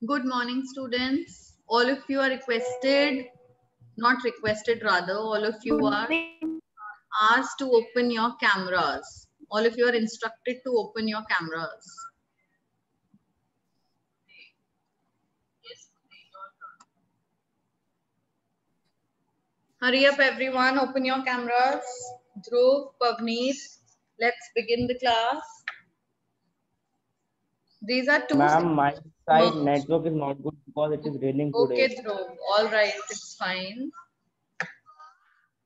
Good morning, students. All of you are requested, not requested rather, all of you are asked to open your cameras. All of you are instructed to open your cameras. Hurry up everyone, open your cameras. Dhruv, Pavneet, let's begin the class. These are two. Ma'am, my side network is not good because it is raining Okay, today. Dhruv, all right, it's fine.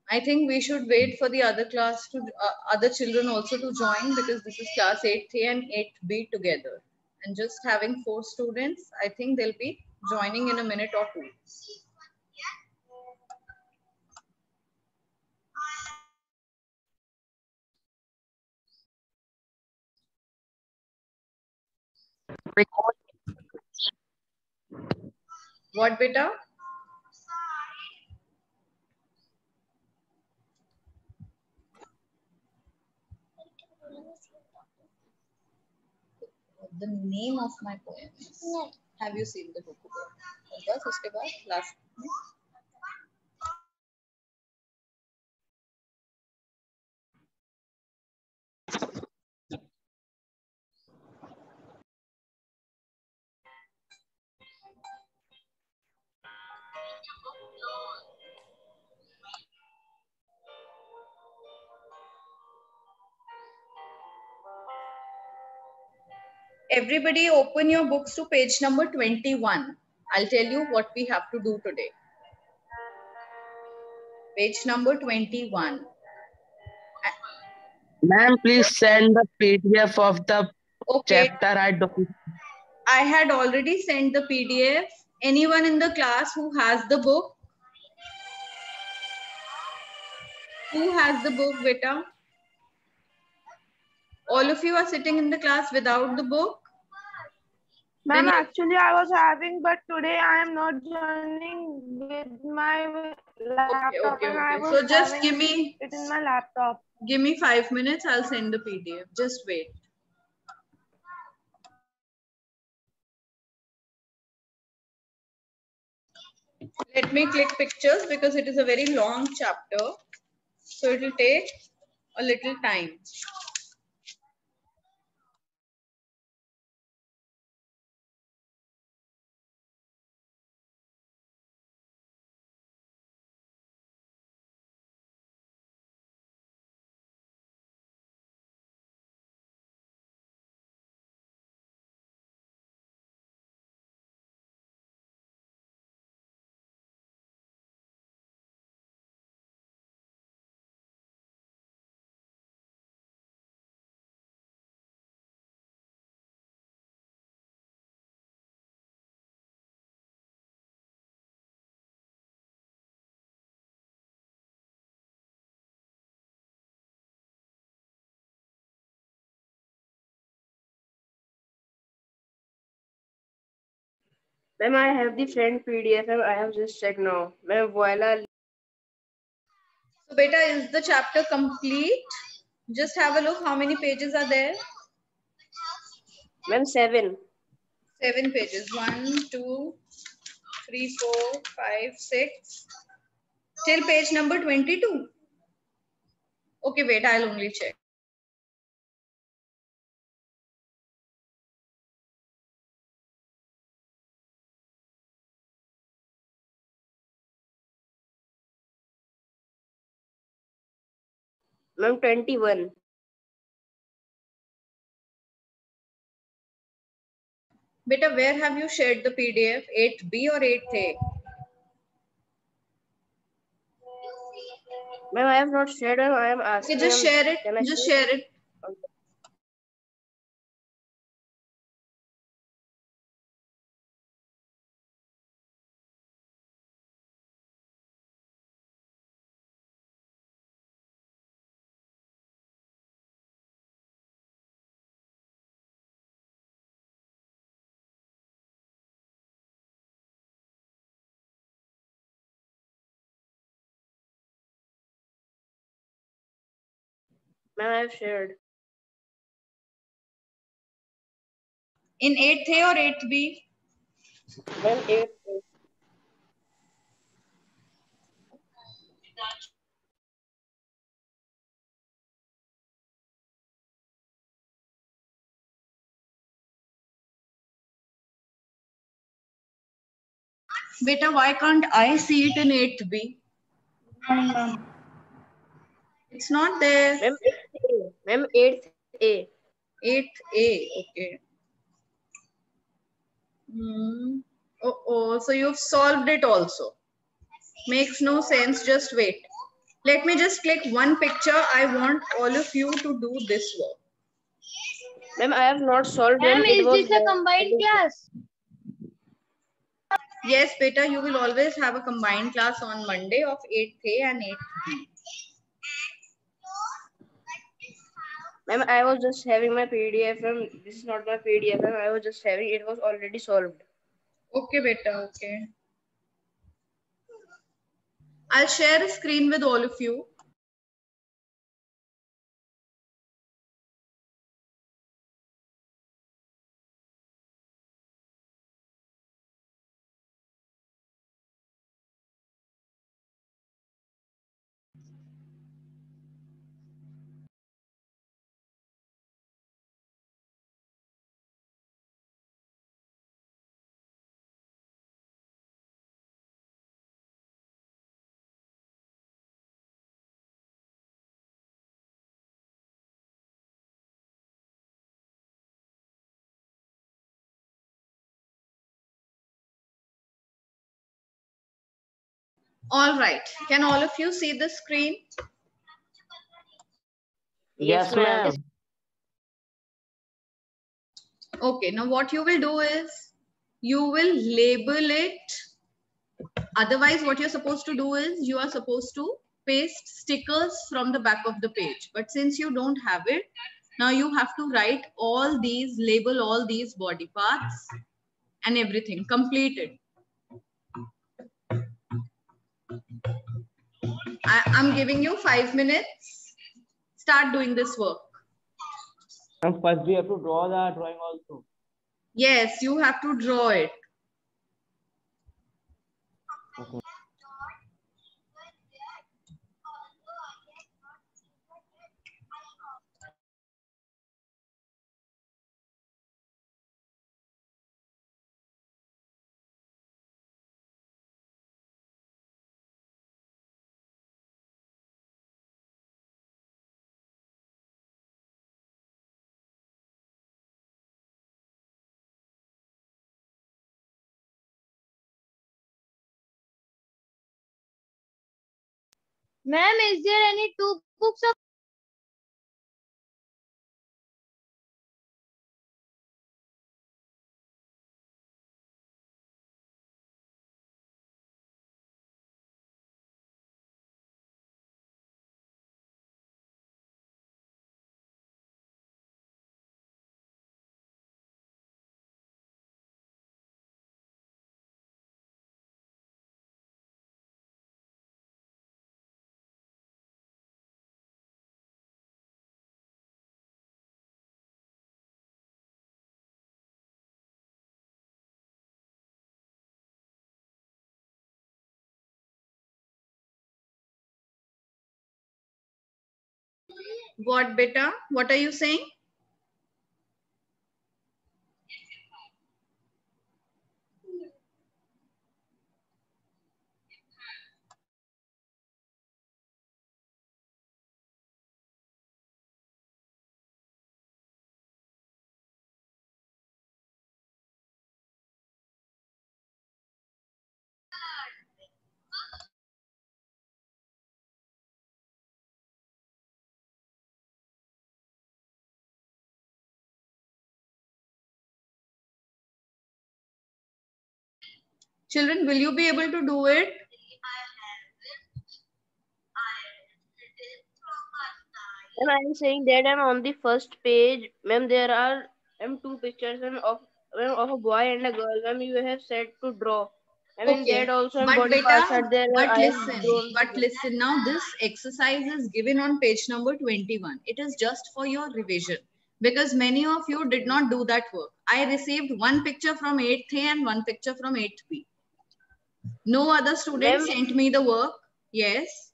I think we should wait for the other class to other children also to join because this is class 8A and 8B together. And just having 4 students, I think they'll be joining in a minute or two. What beta? The name of my poem is. Have you seen the book? बस उसके बाद last में Everybody open your books to page number 21. I'll tell you what we have to do today. Page number 21. Ma'am, please send the PDF of the Okay, chapter. I had already sent the PDF. Anyone in the class who has the book? Who has the book, beta? All of you are sitting in the class without the book? Ma'am, actually I was having, but today I am not joining with my laptop and I was So just having give me it in my laptop. Give me 5 minutes. I'll send the PDF. Just wait. Let me click pictures because it is a very long chapter. So it will take a little time. Ma'am, I have the sent PDF and I have just checked now. Ma'am, voila. So beta, is the chapter complete? Just have a look how many pages are there. Ma'am, 7. 7 pages. 1, 2, 3, 4, 5, 6. Till page number 22. Okay, wait, I'll only check. Ma'am, 21. Beta, where have you shared the PDF? 8B or 8A? Ma'am, I have not shared and I am asking. Okay, just share it. Can I Just share it. Ma'am, I have shared. In 8th A or 8th B? Ma'am, 8th. Beta, why can't I see it in 8th B? It's not there. Ma'am, 8th A. Ma'am, 8th A. 8th A, okay. Oh, so you've solved it also. Makes no sense, just wait. Let me just click one picture. I want all of you to do this work. Ma'am, I have not solved. Ma'am, It is was this a combined class? Yes, beta, you will always have a combined class on Monday of 8th A and 8th B. Ma'am, I was just having my PDF. Ma'am, this is not my PDF. Ma'am, I was just having. It was already solved. Okay, beta, okay. I'll share a screen with all of you. All right. Can all of you see the screen? Yes, ma'am. Okay. Now what you will do is you will label it. Otherwise, what you're supposed to do is you are supposed to paste stickers from the back of the page. But since you don't have it, now you have to write all these, label all these body parts and everything, complete it. I'm giving you 5 minutes. Start doing this work. And first we have to draw the drawing also. Yes, you have to draw it. Okay. Ma'am, is there any two books of What, beta? What are you saying? Children, will you be able to do it? And I am saying that I'm on the first page. Ma'am, there are two pictures of a boy and a girl. Ma'am, you have said to draw. I mean, Okay. that also But body parts are there. but I have listen, drawn. now this exercise is given on page number 21. It is just for your revision. because many of you did not do that work. I received one picture from 8th A and one picture from 8th B. No other student sent me the work. Yes.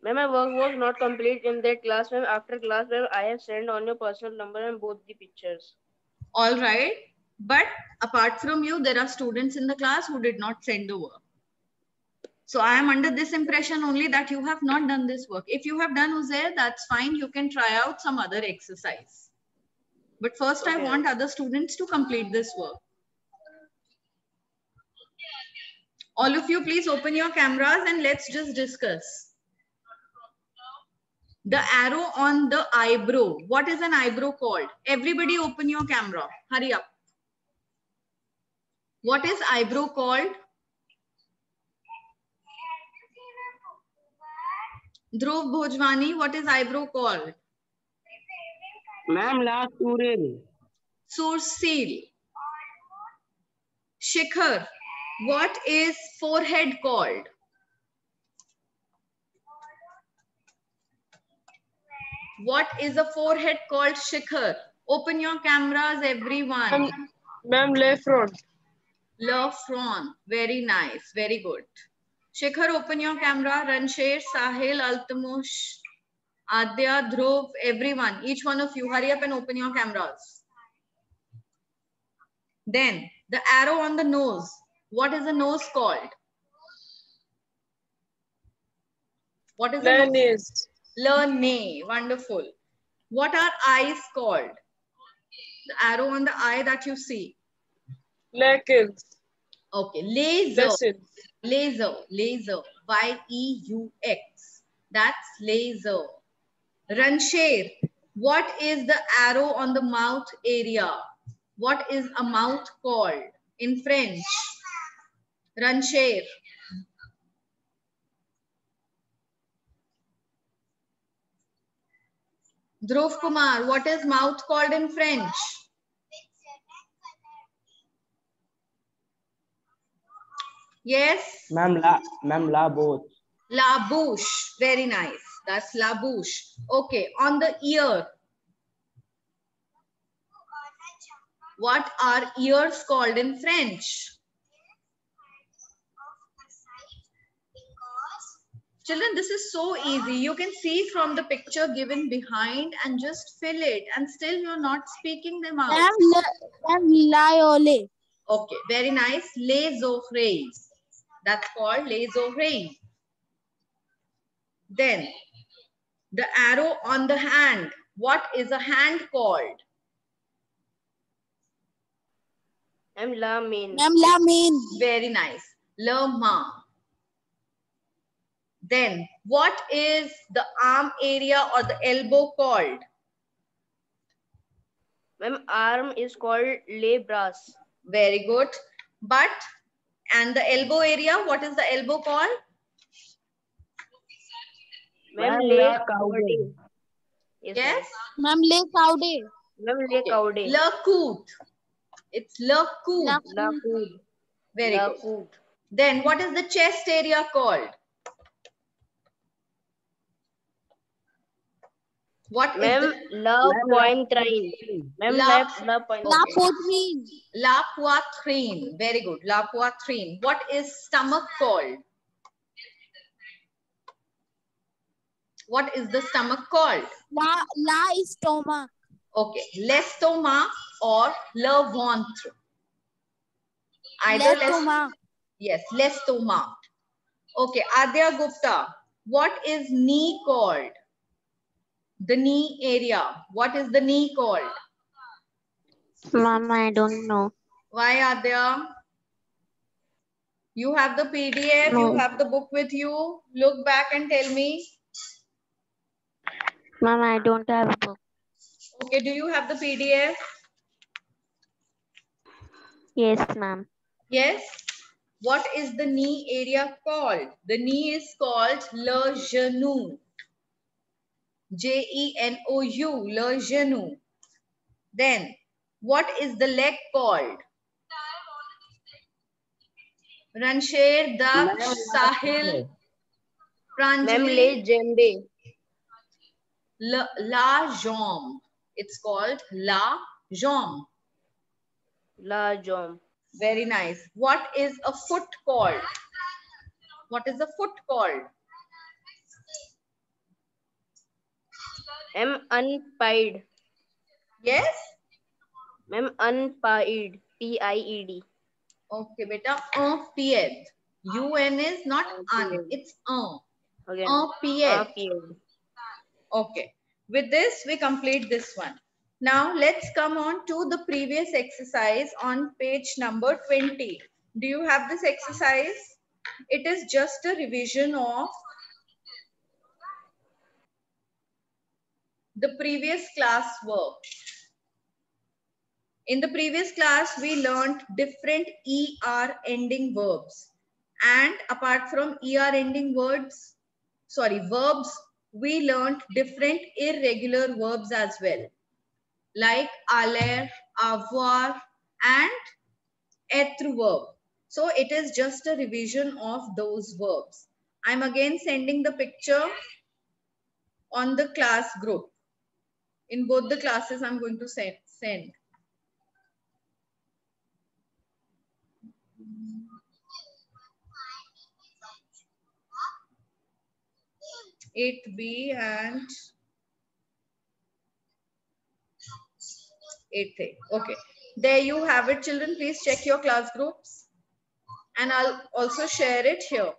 Ma'am, my work was not complete in that class, ma'am. After class, ma'am, I have sent on your personal number and both the pictures. All right. But apart from you, there are students in the class who did not send the work. So I am under this impression only that you have not done this work. If you have done Uzair, that's fine. You can try out some other exercise. But first, I want other students to complete this work. All of you, please open your cameras and let's just discuss. The arrow on the eyebrow. What is an eyebrow called? Everybody open your camera. Hurry up. What is eyebrow called? Dhruv Bhojwani, what is eyebrow called? Ma'am, last Suril. Sursil. Shikhar, what is forehead called? What is a forehead called, Shikhar? Open your cameras, everyone. Ma'am, left front. Le front. Very nice. Very good. Shikhar, open your camera. Ransher, Sahil, Altamush, Adya, Dhruv, everyone. Each one of you, hurry up and open your cameras. Then, the arrow on the nose. What is the nose called? What is the nose? Le nez. Wonderful. What are eyes called? The arrow on the eye that you see. Lekins. Okay. Laser. Laser. Laser. Y-E-U-X. That's laser. Ransher, what is the arrow on the mouth area? What is a mouth called in French? Ransher. Dhruv Kumar, what is mouth called in French? Yes? Ma'am, la bouche. La bouche. Very nice. That's la bouche. Okay, on the ear. What are ears called in French? Children, this is so easy. You can see from the picture given behind and just fill it, and still you're not speaking them out. Liole. Okay, very nice. Les oreilles. That's called les oreilles. Then, the arrow on the hand. What is a hand called? La main. La main. Very nice. Le main. Then, what is the arm area or the elbow called? Ma'am, arm is called les bras. Very good. But, and the elbow area, what is the elbow called? Ma'am, les coude. Yes? Ma'am, le coude. Ma'am, les coude. Le coude. It's le coude. La coude. Very good. Then, what is the chest area called? What is Ma'am, la poitrine. Ma'am, la poitrine. La poitrine. La poitrine. Very good. La poitrine. What is stomach called? What is the stomach called? La stomach. Okay. L'estomac or le ventre. Either L'estomac. Yes, l'estomac. Okay. Adya Gupta. What is knee called? The knee area. What is the knee called? Mama, I don't know. Why, Adya? You have the PDF, No. you have the book with you. Look back and tell me. Mama, I don't have a book. Okay, do you have the PDF? Yes, ma'am. Yes. What is the knee area called? The knee is called le genou. Genou, le genou. Then, what is the leg called? Ransher, Daksh, Sahil, Ma'am, Pranjali. les jambes. La jambe. It's called la jambe. La jambe. Very nice. What is a foot called? What is a foot called? Ma'am, unpied. Yes? Ma'am, unpied. P-I-E-D. Okay, beta. Un pied. UN is not un. It's un. Again. Un pied. Pied. Okay. With this, we complete this one. Now, let's come on to the previous exercise on page number 20. Do you have this exercise? It is just a revision of the previous class work. In the previous class, we learned different ER ending verbs. And apart from ER ending verbs, we learned different irregular verbs as well. Like aller, avoir, and être verb. So it is just a revision of those verbs. I'm again sending the picture on the class group. In both the classes, I'm going to send. Eight B and 8A. Okay. There you have it, children. Please check your class groups. And I'll also share it here.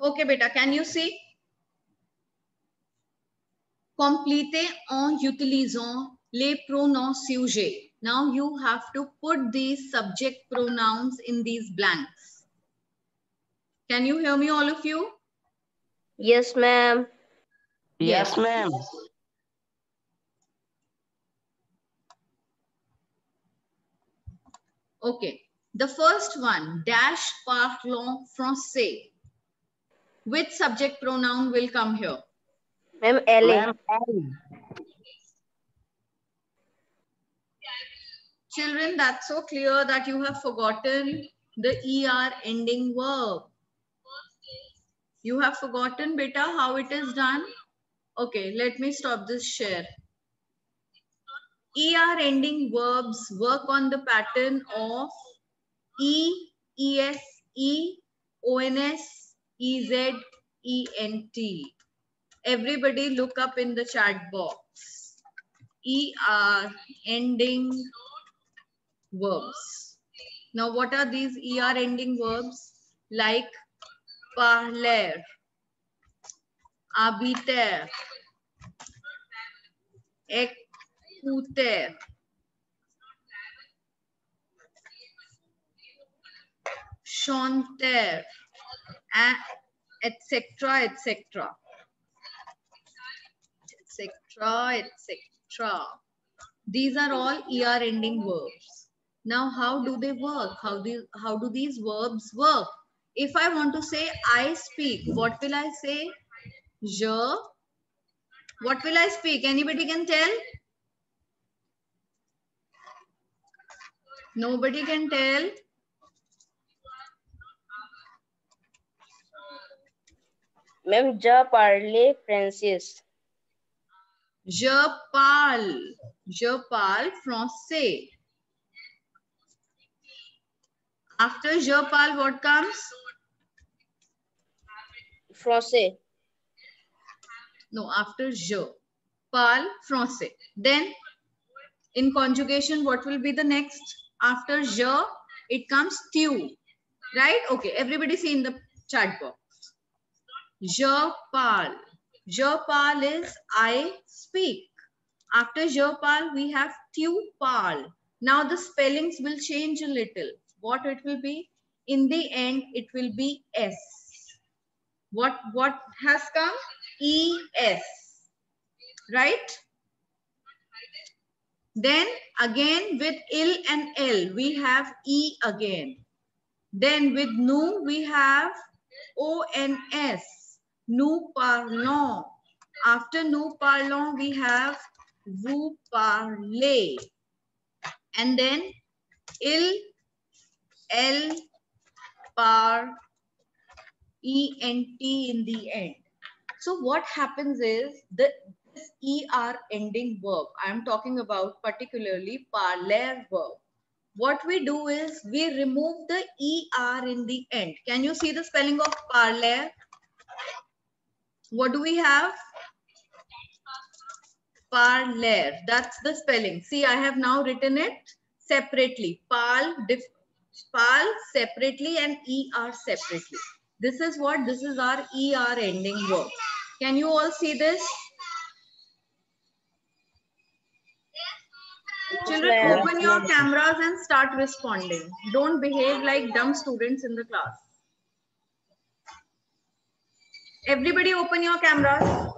Okay, beta, can you see? Complétez en utilisant les pronoms sujets. Now you have to put these subject pronouns in these blanks. Can you hear me, all of you? Yes, ma'am. Yes, ma'am. Okay. The first one, dash parlons français. Which subject pronoun will come here? Ma'am, elle. Children, that's so clear that you have forgotten the ER ending verb. You have forgotten, beta, how it is done? Okay, let me stop this share. ER ending verbs work on the pattern of E, ES, E, ONS, EZ, ENT. Everybody look up in the chat box. ER ending verbs. Now, what are these ER ending verbs? Like parler, habiter, écouter, chanter, etc., etc., etc., etc. These are all ER ending verbs. Now, how do they work? How do these verbs work? If I want to say I speak, what will I say? Je. What will I speak? Anybody can tell? Nobody can tell. Ma'am, je parle français. Je parle français. After je parle, what comes? Français. No, after je parle français. Then in conjugation, what will be the next? After je, it comes tu. Right? Okay, everybody see in the chat box. Je parle. Je parle is I speak. After je parle, we have tu parle. Now the spellings will change a little. What it will be? In the end, it will be S. What has come? ES, right? Then again with IL and L, we have E again. Then with nous, we have ONS, nous parlons. After nous parlons, we have vous parlez. And then il, L, par, ENT in the end. So what happens is this ER ending verb, I am talking about particularly parler verb. What we do is we remove the ER in the end. Can you see the spelling of parler? What do we have? Parler. That's the spelling. See, I have now written it separately. Pal separately and ER separately. This is what? This is our ER ending verb. Can you all see this? Children, open your cameras and start responding. Don't behave like dumb students in the class. Everybody open your cameras.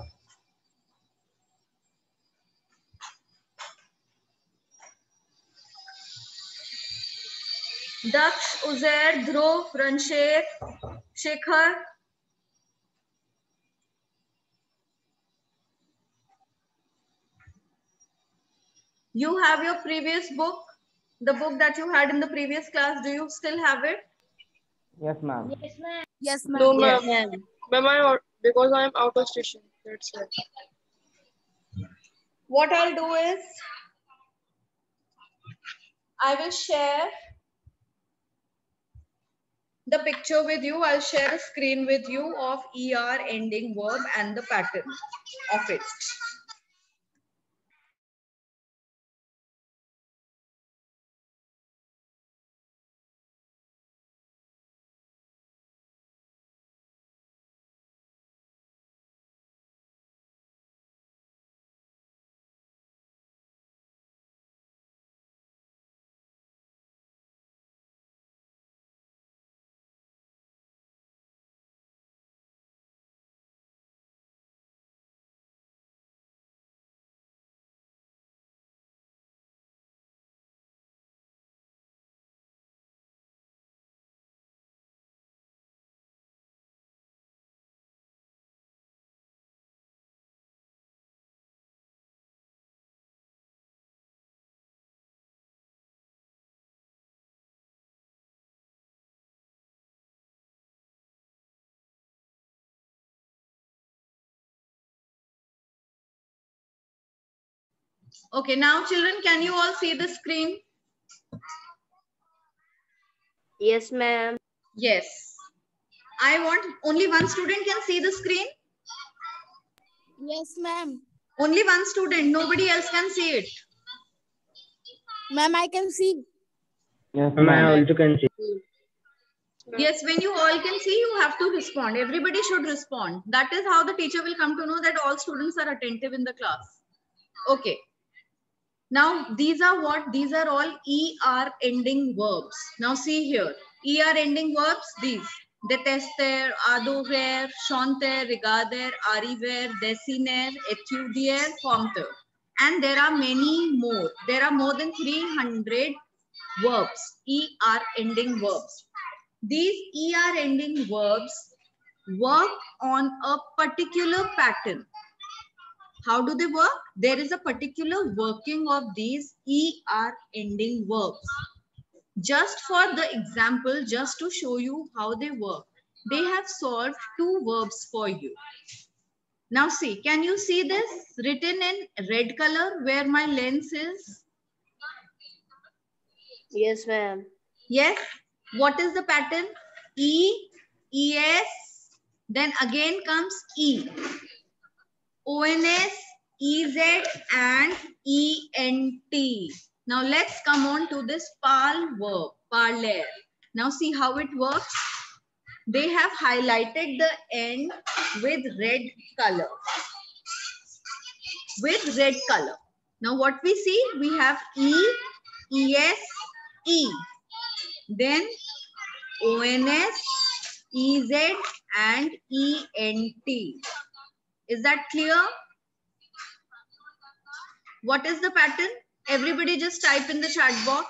Daksh, Uzair, Dhruv, Ranshir, Shekhar. You have your previous book, the book that you had in the previous class. Do you still have it? Yes, ma'am. Yes, ma'am. No, Yes. ma'am. Ma'am, because I'm out of station. That's why. What I'll do is, I will share the picture with you. I'll share a screen with you of ER ending verb and the pattern of it. Okay, now children, can you all see the screen? Yes, ma'am. Yes. I want only one student can see the screen. Yes, ma'am. Only one student, nobody else can see it. Ma'am, I can see. Yes, Ma'am, I ma'am. also can see. Yes, when you all can see, you have to respond. Everybody should respond. That is how the teacher will come to know that all students are attentive in the class. Okay. Now, these are what? These are all ER ending verbs. Now, see here. ER ending verbs, these. Détester, adorer, chanter, regarder, arriver, dessiner, étudier, former. And there are many more. There are more than 300 verbs, ER ending verbs. These ER ending verbs work on a particular pattern. How do they work? There is a particular working of these ER ending verbs. Just for the example, just to show you how they work, they have solved two verbs for you. Now see, can you see this written in red color where my lens is? Yes, ma'am. Yes. What is the pattern? E, ES, then again comes E. ONS, EZ and ENT. Now let's come on to this PAL verb, parler. Now see how it works. They have highlighted the end with red color. With red color. Now what we see? We have E, ES, E. Then ONS, EZ and ENT. Is that clear? What is the pattern? Everybody just type in the chat box.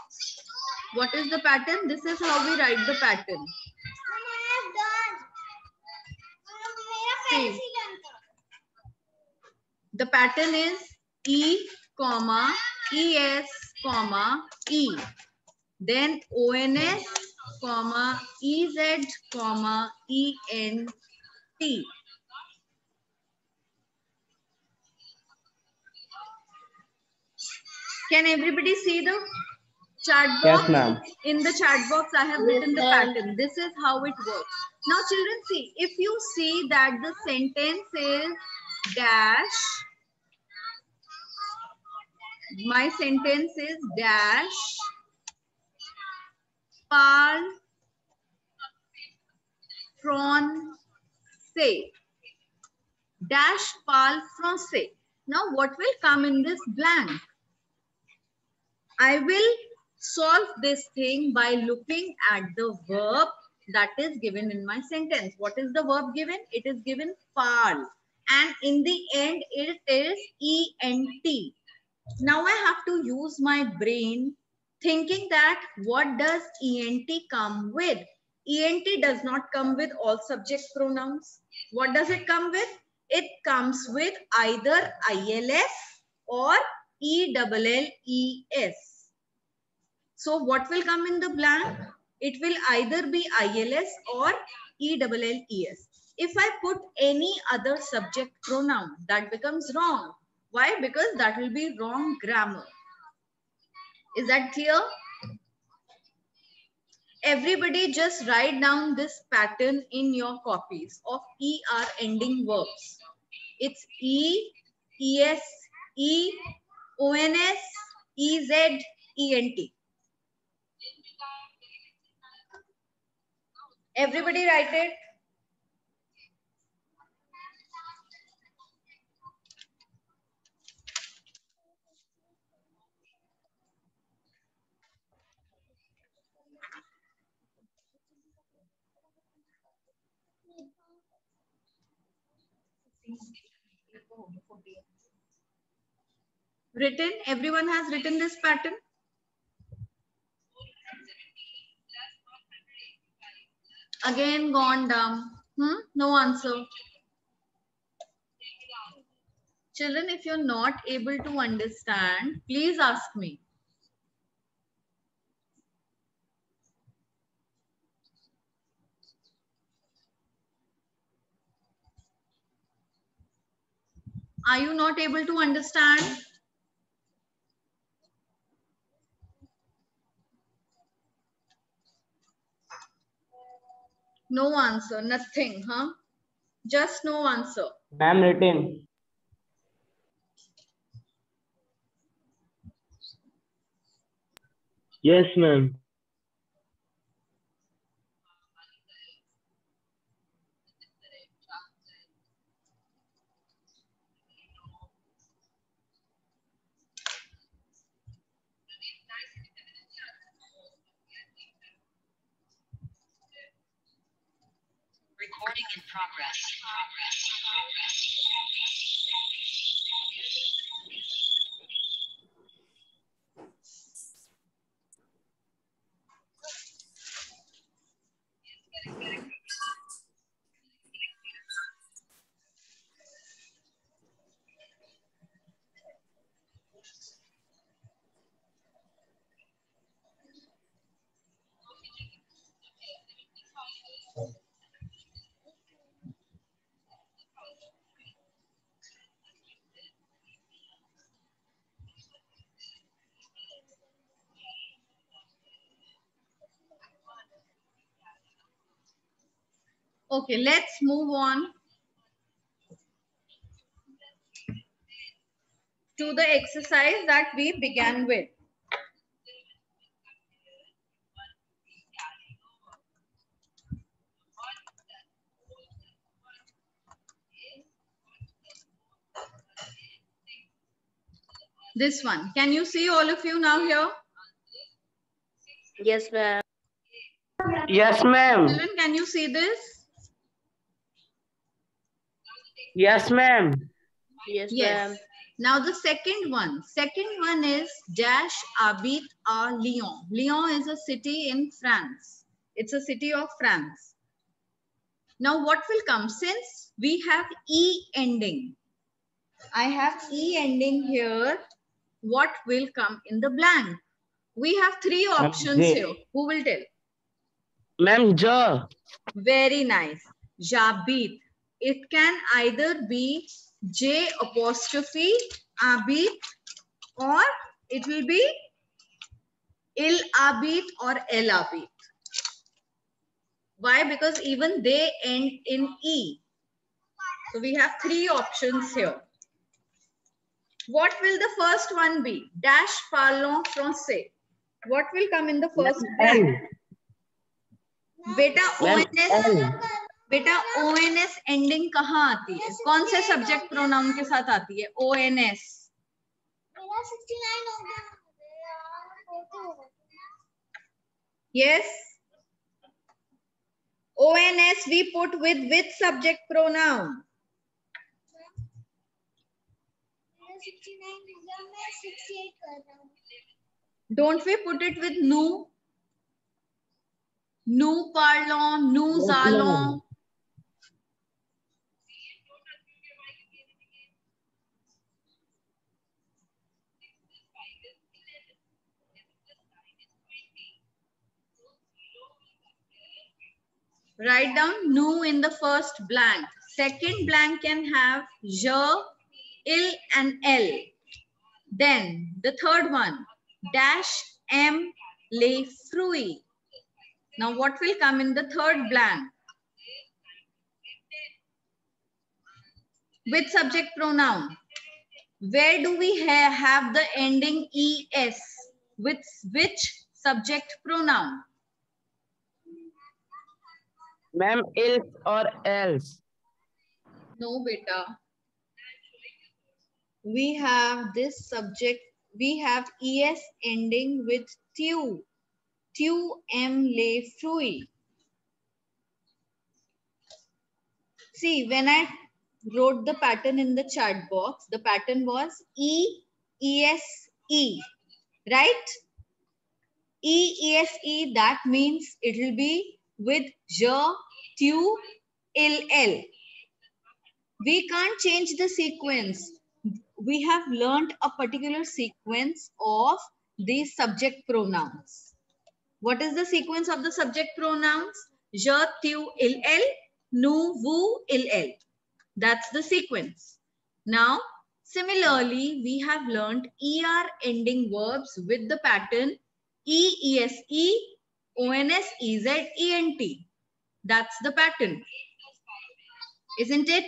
What is the pattern? This is how we write the pattern. See, the pattern is E, comma, ES, comma, E. Then ONS, comma, EZ, comma, ENT. Can everybody see the chat box? Yes, ma'am. In the chat box, I have written the pattern. This is how it works. Now, children, see, if you see that the sentence is dash, my sentence is dash, parle français. Dash parle français. Now, what will come in this blank? I will solve this thing by looking at the verb that is given in my sentence. What is the verb given? It is given parle. And in the end, it is ENT. Now I have to use my brain thinking that what does ENT come with? ENT does not come with all subject pronouns. What does it come with? It comes with either ILS or ELLES. So what will come in the blank? It will either be ILS or ELLES. If I put any other subject pronoun, that becomes wrong. Why? Because that will be wrong grammar. Is that clear? Everybody just write down this pattern in your copies of ER ending verbs. It's E, ES, E, ONS, EZ, ENT. Everybody write it. Written? Everyone has written this pattern? Again gone down. No answer. Children, if you're not able to understand, please ask me. Are you not able to understand? No answer, nothing, huh? Just no answer. Ma'am, written. Yes, ma'am. Recording in progress. Okay, let's move on to the exercise that we began with. This one. Can you see all of you now here? Yes, ma'am. Yes, ma'am. Children, can you see this? Yes, ma'am. Yes, Yes. ma'am. Now the second one is dash habite à Lyon. Lyon is a city in France. It's a city of France. Now what will come? Since we have E ending, I have E ending here. What will come in the blank? We have three options J. here. Who will tell? Ma'am, J. Very nice. Jabit. It can either be J apostrophe Abit, or it will be Il Abit or El Abit. Why? Because even they end in E. So we have three options here. What will the first one be? Dash parlons français. What will come in the first blank? L. बेटा Ma'am, ONS, L. बेटा ONS ending कहाँ आती है? कौन से subject pronoun के साथ आती है? ONS. Yes. ONS we put with which subject pronoun? Don't we put it with nous? Nous parlons, nous Yes, allons. ma'am. Write down nous in the first blank. Second blank can have je, il and elle. Then the third one, dash m les fruits. Now what will come in the third blank? With subject pronoun. Where do we have the ending es? With which subject pronoun? Ma'am, else or else. No, beta. We have this subject. We have es ending with tu. Tu m les fruits. See, when I wrote the pattern in the chat box, the pattern was E-E-S-E, right? E-E-S-E, that means it will be with je, tu, il, el. We can't change the sequence. We have learned a particular sequence of these subject pronouns. What is the sequence of the subject pronouns? Je, tu, il, el, nous, vous, il, el. That's the sequence. Now, similarly, we have learned ER ending verbs with the pattern E-E-S-E, O-N-S, E-Z, E-N-T. That's the pattern. Isn't it?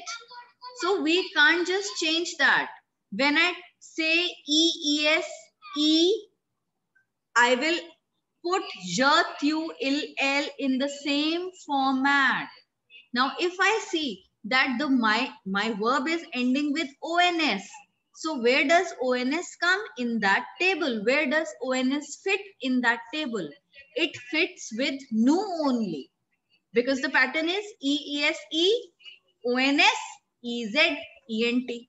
So we can't just change that. When I say E-E-S-E, I will put je, tu, il, el in the same format. Now, if I see that my verb is ending with ONS, so where does ONS come in that table? Where does ONS fit in that table? It fits with nous only, because the pattern is E-E-S-E, ONS, E-Z, E-N-T.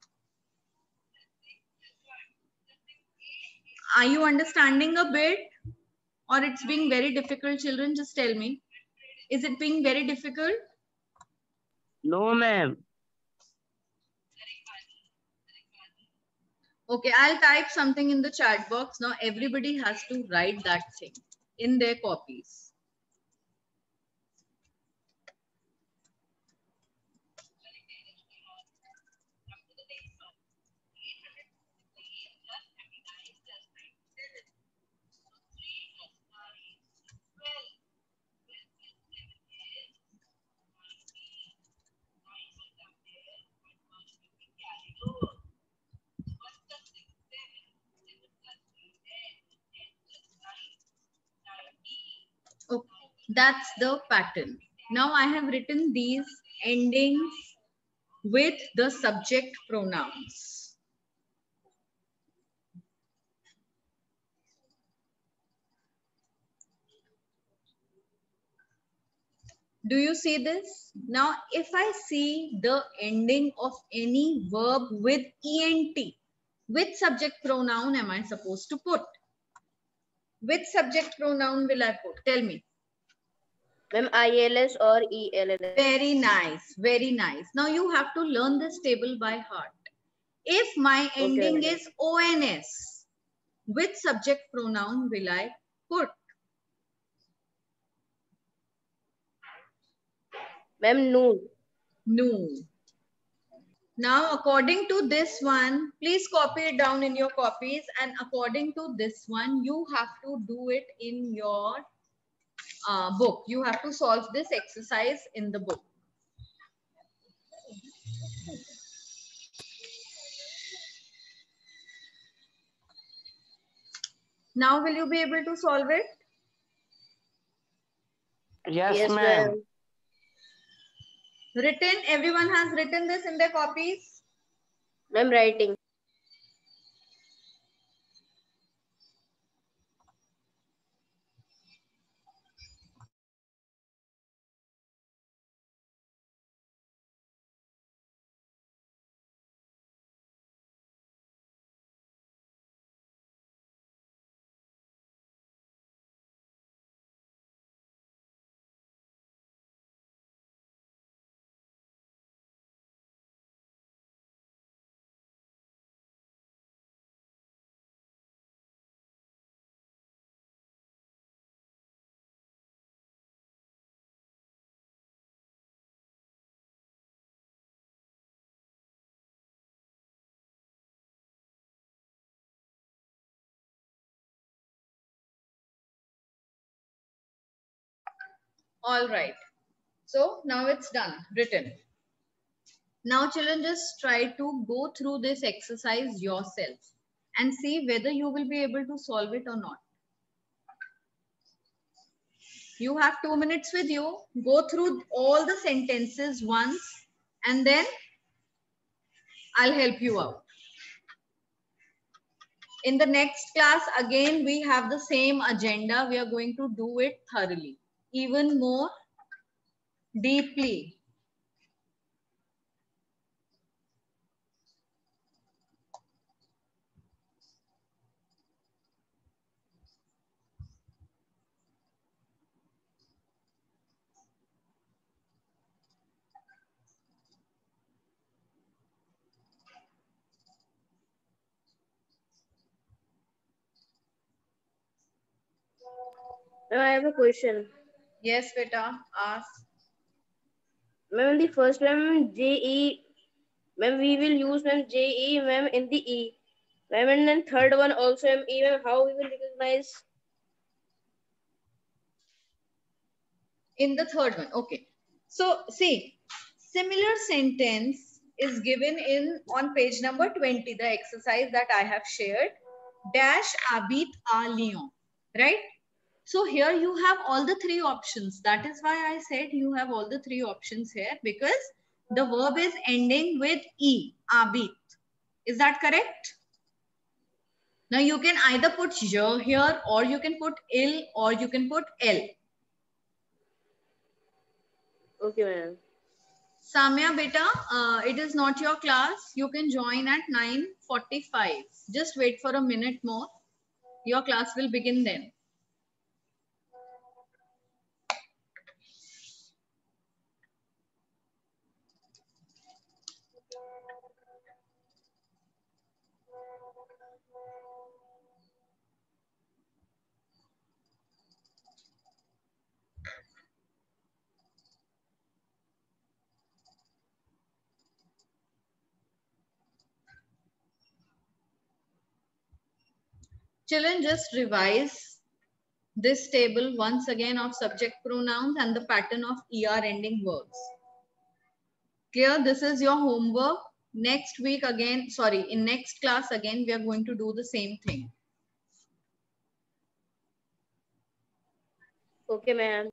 Are you understanding a bit? Or it's being very difficult, children? Just tell me. Is it being very difficult? No, ma'am. Okay, I'll type something in the chat box. Now everybody has to write that thing in their copies. Okay, that's the pattern. Now I have written these endings with the subject pronouns. Do you see this? Now, if I see the ending of any verb with ENT, which subject pronoun am I supposed to put? Which subject pronoun will I put? Tell me. Ma'am, ILS or ELLS? Very nice. Very nice. Now you have to learn this table by heart. If my ending Okay. is ONS, which subject pronoun will I put? Ma'am, noon. No. Now, according to this one, please copy it down in your copies. And according to this one, you have to do it in your book. You have to solve this exercise in the book. Now, will you be able to solve it? Yes, ma'am. Written, everyone has written this in their copies. Ma'am, writing. All right. So now it's done, written. Now children, just try to go through this exercise yourself and see whether you will be able to solve it or not. You have 2 minutes with you. Go through all the sentences once and then I'll help you out. In the next class, again, we have the same agenda. We are going to do it thoroughly, even more deeply. Ma'am, I have a question. Yes, beta, ask. Ma'am, in the first one, JE. Ma'am, we will use ma'am JE, ma'am, in the E. Ma'am, and then third one also ma'am E, ma'am, how we will recognize? In the third one, okay. So see, similar sentence is given in on page number 20, the exercise that I have shared. Dash habite à Lyon, right? So here you have all the three options. That is why I said you have all the three options here, because the verb is ending with E, habite. Is that correct? Now you can either put je here, or you can put il, or you can put L. Okay, ma'am. Samya beta, it is not your class. You can join at 9:45. Just wait for a minute more. Your class will begin then. Children, just revise this table once again of subject pronouns and the pattern of ER ending verbs. Clear? This is your homework. Next week again, sorry, in next class again, we are going to do the same thing. Okay, ma'am.